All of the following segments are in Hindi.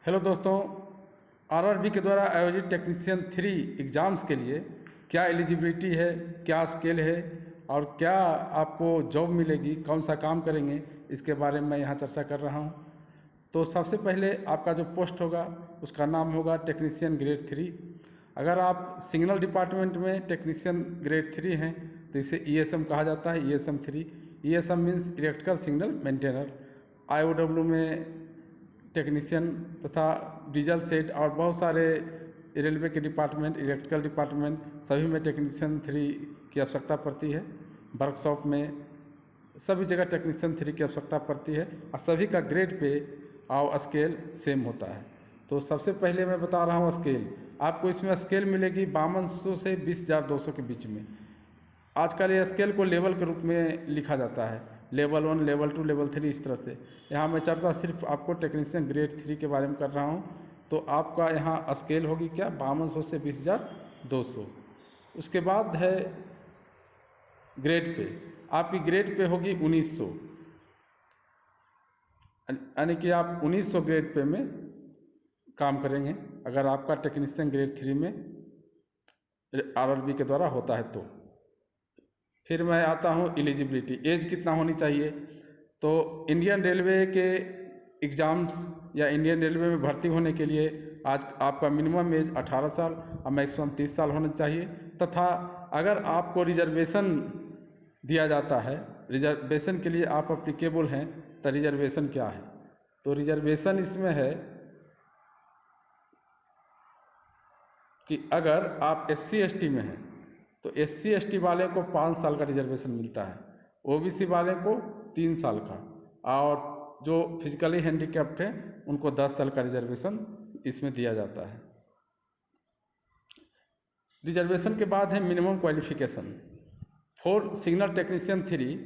हेलो दोस्तों, आरआरबी के द्वारा आयोजित टेक्नीशियन 3 एग्ज़ाम्स के लिए क्या एलिजिबिलिटी है, क्या स्केल है और क्या आपको जॉब मिलेगी, कौन सा काम करेंगे, इसके बारे में मैं यहाँ चर्चा कर रहा हूँ। तो सबसे पहले आपका जो पोस्ट होगा उसका नाम होगा टेक्नीशियन ग्रेड 3। अगर आप सिग्नल डिपार्टमेंट में टेक्नीशियन ग्रेड 3 हैं तो इसे ईएसएम कहा जाता है, ESM 3। ESM means electrical signal maintainer. IOW में टेक्नीशियन तथा डीजल सेट और बहुत सारे रेलवे के डिपार्टमेंट, इलेक्ट्रिकल डिपार्टमेंट सभी में टेक्नीशियन 3 की आवश्यकता पड़ती है। वर्कशॉप में सभी जगह टेक्नीशियन 3 की आवश्यकता पड़ती है और सभी का ग्रेड पे और स्केल सेम होता है। तो सबसे पहले मैं बता रहा हूँ स्केल। आपको इसमें स्केल मिलेगी 5200 से 20,200 के बीच में। आजकल ये स्केल को लेवल के रूप में लिखा जाता है, लेवल 1, लेवल 2, लेवल 3, इस तरह से। यहाँ मैं चर्चा सिर्फ आपको टेक्नीशियन ग्रेड 3 के बारे में कर रहा हूँ। तो आपका यहाँ स्केल होगी क्या, 5200 से 20,200। उसके बाद है ग्रेड पे। आपकी ग्रेड पे होगी 1900, यानी कि आप 1900 ग्रेड पे में काम करेंगे अगर आपका टेक्नीशियन ग्रेड 3 में आरआरबी के द्वारा होता है तो। फिर मैं आता हूँ एलिजिबिलिटी, एज कितना होनी चाहिए। तो इंडियन रेलवे के एग्ज़ाम्स या इंडियन रेलवे में भर्ती होने के लिए आज आपका मिनिमम एज 18 साल और मैक्सिमम 30 साल होना चाहिए। तथा अगर आपको रिजर्वेशन दिया जाता है, रिजर्वेशन के लिए आप अप्लीकेबल हैं, तो रिजर्वेशन क्या है? तो रिजर्वेशन इसमें है कि अगर आप SC ST में हैं तो SC ST वाले को 5 साल का रिजर्वेशन मिलता है, OBC वाले को 3 साल का, और जो फिजिकली हैंडीकैप्ड हैं उनको 10 साल का रिजर्वेशन इसमें दिया जाता है। रिजर्वेशन के बाद है minimum qualification for signal technician 3।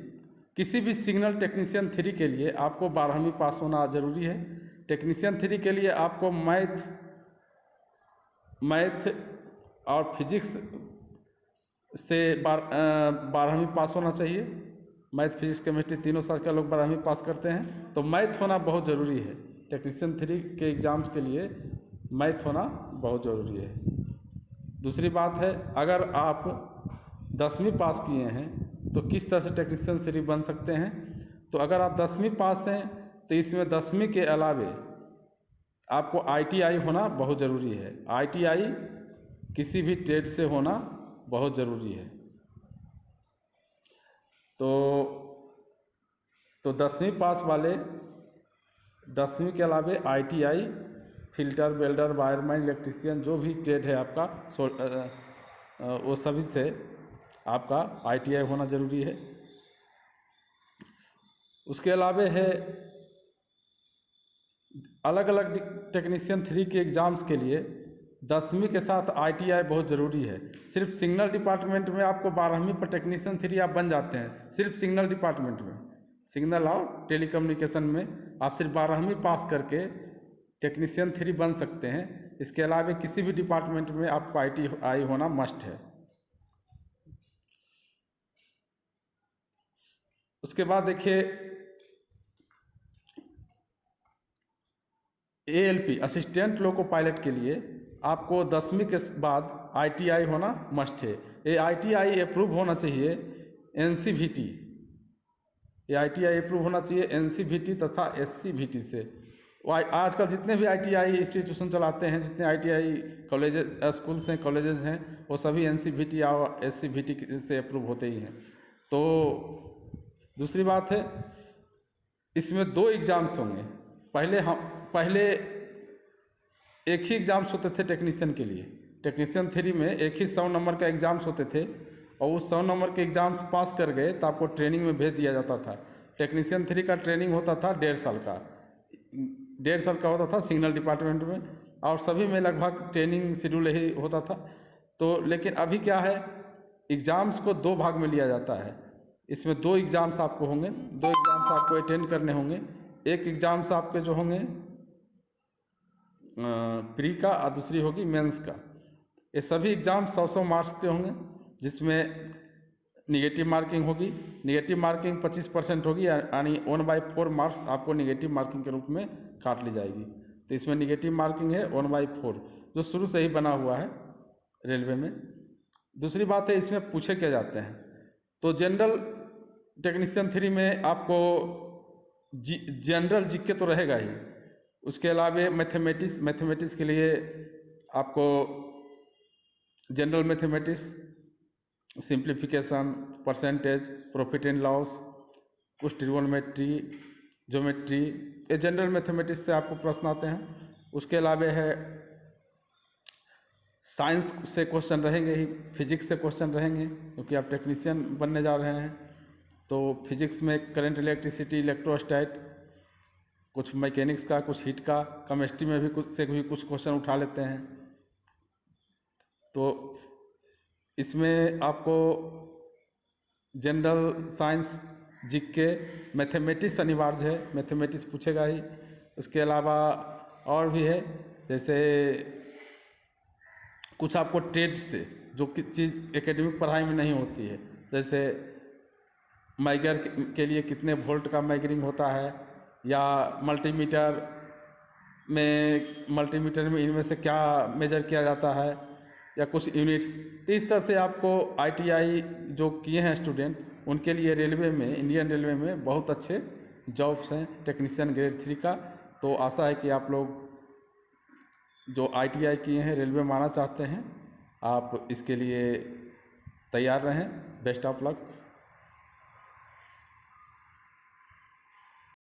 किसी भी सिग्नल टेक्नीशियन 3 के लिए आपको 12वीं पास होना जरूरी है। टेक्नीशियन 3 के लिए आपको मैथ और फिजिक्स से 12वीं पास होना चाहिए। मैथ, फिजिक्स, केमिस्ट्री तीनों साल के लोग 12वीं पास करते हैं, तो मैथ होना बहुत ज़रूरी है। टेक्नीशियन 3 के एग्ज़ाम्स के लिए मैथ होना बहुत ज़रूरी है। दूसरी बात है, अगर आप 10वीं पास किए हैं तो किस तरह से टेक्नीशियन 3 बन सकते हैं। तो अगर आप 10वीं पास हैं तो इसमें 10वीं के अलावे आपको ITI होना बहुत ज़रूरी है। ITI किसी भी ट्रेड से होना बहुत ज़रूरी है। तो 10वीं पास वाले 10वीं के अलावे ITI, filter, welder, wireman, electrician, जो भी ट्रेड है आपका वो सभी से आपका ITI होना ज़रूरी है। उसके अलावे है अलग अलग टेक्नीशियन 3 के एग्ज़ाम्स के लिए 10वीं के साथ ITI बहुत ज़रूरी है। सिर्फ सिग्नल डिपार्टमेंट में आपको 12वीं पर टेक्नीशियन 3 आप बन जाते हैं, सिर्फ सिग्नल डिपार्टमेंट में, सिग्नल और टेलीकम्युनिकेशन में आप सिर्फ 12वीं पास करके टेक्नीशियन 3 बन सकते हैं। इसके अलावा किसी भी डिपार्टमेंट में आपको ITI होना मस्ट है। उसके बाद देखिए ALP, असिस्टेंट लोको पायलट के लिए आपको 10वीं के बाद ITI होना मस्ट है। ये ITI अप्रूव होना चाहिए NCVT, ये ITI अप्रूव होना चाहिए NCVT तथा SCVT से। आजकल जितने भी ITI इंस्टीट्यूशन चलाते हैं, जितने ITI कॉलेजेस, स्कूल्स हैं, कॉलेजेस हैं, वो सभी NCVT और SCVT से अप्रूव होते ही हैं। तो दूसरी बात है, इसमें 2 एग्ज़ाम्स होंगे। पहले एक ही एग्ज़ाम्स होते थे टेक्नीशियन के लिए। टेक्नीशियन 3 में एक ही 100 नंबर का एग्ज़ाम्स होते थे, और उस 100 नंबर के एग्ज़ाम्स पास कर गए तो आपको ट्रेनिंग में भेज दिया जाता था। टेक्नीशियन 3 का ट्रेनिंग होता था 1.5 साल का, 1.5 साल का होता था सिग्नल डिपार्टमेंट में, और सभी में लगभग ट्रेनिंग शेड्यूल यही होता था। तो लेकिन अभी क्या है, एग्ज़ाम्स को 2 भाग में लिया जाता है। इसमें 2 एग्ज़ाम्स आपको होंगे, 2 एग्ज़ाम्स आपको अटेंड करने होंगे। एक एग्ज़ाम्स आपके जो होंगे प्री का, और दूसरी होगी मेंस का। ये सभी एग्ज़ाम 100 मार्क्स के होंगे, जिसमें निगेटिव मार्किंग होगी। निगेटिव मार्किंग 25% होगी, यानी 1/4 मार्क्स आपको निगेटिव मार्किंग के रूप में काट ली जाएगी। तो इसमें निगेटिव मार्किंग है 1/4, जो शुरू से ही बना हुआ है रेलवे में। दूसरी बात है, इसमें पूछे क्या जाते हैं, तो जनरल टेक्नीशियन 3 में आपको जनरल जीके तो रहेगा ही, उसके अलावा मैथमेटिक्स के लिए आपको general mathematics, simplification, percentage, profit and loss, कुछ ट्रिगोनोमेट्री, ज्योमेट्री, ये जनरल मैथमेटिक्स से आपको प्रश्न आते हैं। उसके अलावा है साइंस से क्वेश्चन रहेंगे ही, फिजिक्स से क्वेश्चन रहेंगे, क्योंकि आप टेक्नीशियन बनने जा रहे हैं। तो फिजिक्स में करंट, इलेक्ट्रिसिटी, इलेक्ट्रोस्टैट, कुछ मैकेनिक्स का, कुछ हीट का, केमिस्ट्री में भी कुछ क्वेश्चन उठा लेते हैं। तो इसमें आपको जनरल साइंस, जीके, मैथमेटिक्स अनिवार्य है, मैथमेटिक्स पूछेगा ही। उसके अलावा और भी है, जैसे कुछ आपको ट्रेड से जो कि चीज़ एकेडमिक पढ़ाई में नहीं होती है, जैसे मैगर के लिए कितने वोल्ट का मैगरिंग होता है, या मल्टीमीटर में इनमें से क्या मेजर किया जाता है, या कुछ यूनिट्स। तो इस तरह से आपको ITI जो किए हैं स्टूडेंट, उनके लिए रेलवे में, इंडियन रेलवे में बहुत अच्छे जॉब्स हैं टेक्नीशियन ग्रेड 3 का। तो आशा है कि आप लोग जो ITI किए हैं, रेलवे में आना चाहते हैं, आप इसके लिए तैयार रहें। Best of luck.